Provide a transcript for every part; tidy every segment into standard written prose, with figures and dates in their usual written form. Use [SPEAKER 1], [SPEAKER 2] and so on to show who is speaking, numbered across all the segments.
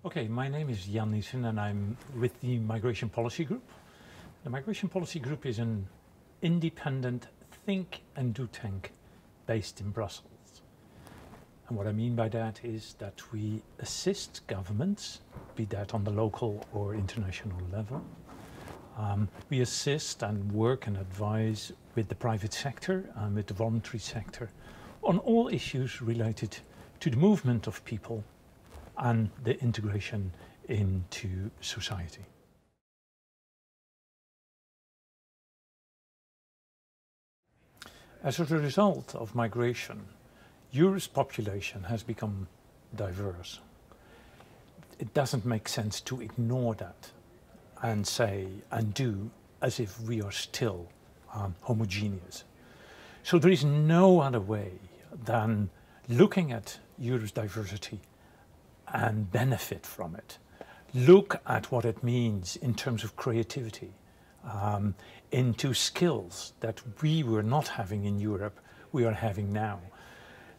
[SPEAKER 1] Okay, my name is Niessen and I'm with the Migration Policy Group. The Migration Policy Group is an independent think and do tank based in Brussels. And what I mean by that is that we assist governments, be that on the local or international level. We assist and work and advise with the private sector and with the voluntary sector on all issues related to the movement of people and the integration into society. As a result of migration, Europe's population has become diverse. It doesn't make sense to ignore that and say and do as if we are still homogeneous. So there is no other way than looking at Europe's diversity and benefit from it. Look at what it means in terms of creativity, into skills that we were not having in Europe, we are having now.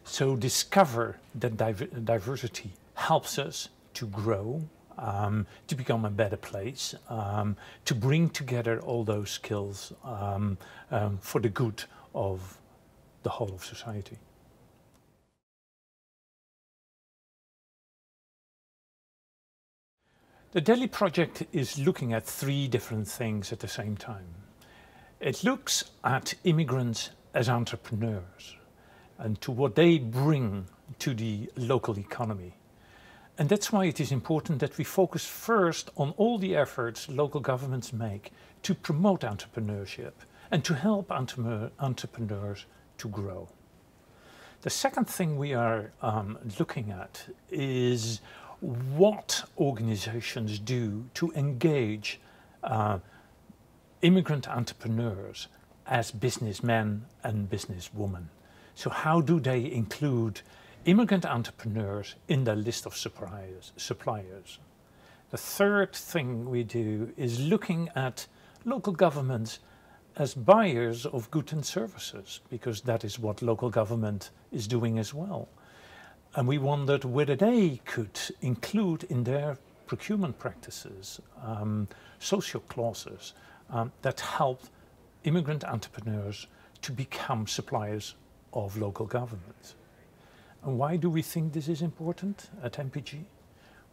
[SPEAKER 1] So discover that diversity helps us to grow, to become a better place, to bring together all those skills for the good of the whole of society. The DELI project is looking at three different things at the same time. It looks at immigrants as entrepreneurs and to what they bring to the local economy. And that's why it is important that we focus first on all the efforts local governments make to promote entrepreneurship and to help entrepreneurs to grow. The second thing we are looking at is what organizations do to engage immigrant entrepreneurs as businessmen and businesswomen. So how do they include immigrant entrepreneurs in their list of suppliers? The third thing we do is looking at local governments as buyers of goods and services, because that is what local government is doing as well. And we wondered whether they could include in their procurement practices social clauses that help immigrant entrepreneurs to become suppliers of local government. And why do we think this is important at MPG?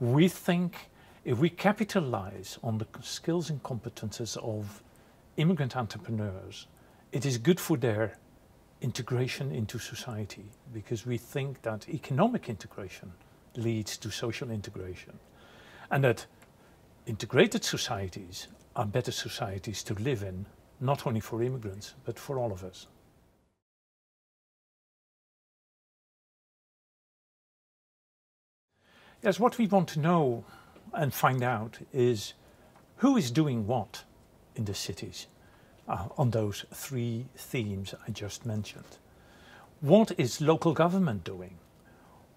[SPEAKER 1] We think if we capitalize on the skills and competences of immigrant entrepreneurs, it is good for their integration into society, because we think that economic integration leads to social integration, and that integrated societies are better societies to live in, not only for immigrants, but for all of us. Yes, what we want to know and find out is who is doing what in the cities on those three themes I just mentioned. What is local government doing?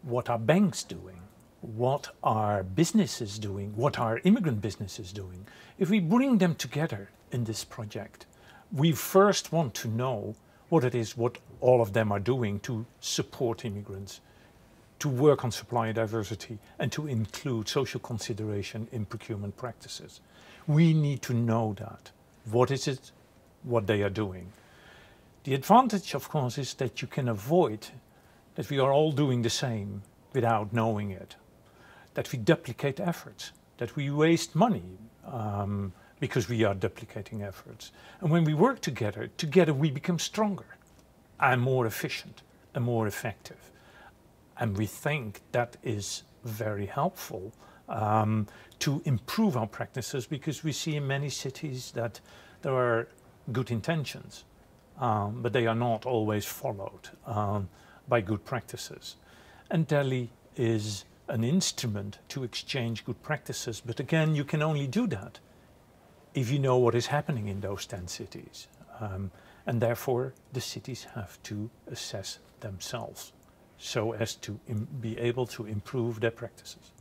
[SPEAKER 1] What are banks doing? What are businesses doing? What are immigrant businesses doing? If we bring them together in this project, we first want to know what it is what all of them are doing to support immigrants, to work on supplier diversity, and to include social consideration in procurement practices. We need to know that. What is it? What they are doing. The advantage, of course, is that you can avoid that we are all doing the same without knowing it, that we duplicate efforts, that we waste money because we are duplicating efforts. And when we work together we become stronger and more efficient and more effective. And we think that is very helpful to improve our practices, because we see in many cities that there are good intentions, but they are not always followed by good practices. And DELI is an instrument to exchange good practices, but again, you can only do that if you know what is happening in those 10 cities. And therefore, the cities have to assess themselves so as to be able to improve their practices.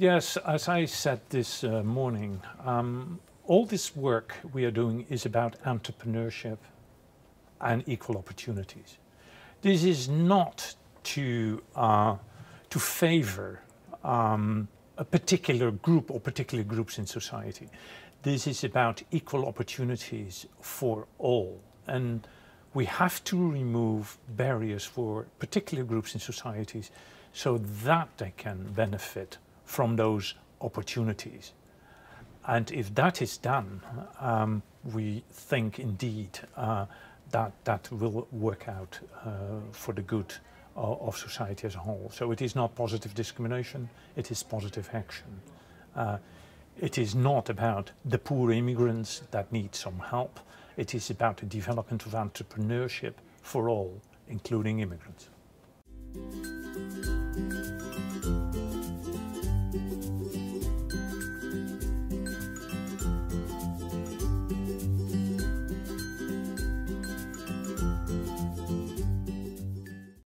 [SPEAKER 1] Yes, as I said this morning, all this work we are doing is about entrepreneurship and equal opportunities. This is not to favor a particular group or particular groups in society. This is about equal opportunities for all. And we have to remove barriers for particular groups in societies so that they can benefit from those opportunities. And if that is done, we think indeed that will work out for the good of society as a whole. So it is not positive discrimination, it is positive action. It is not about the poor immigrants that need some help. It is about the development of entrepreneurship for all, including immigrants.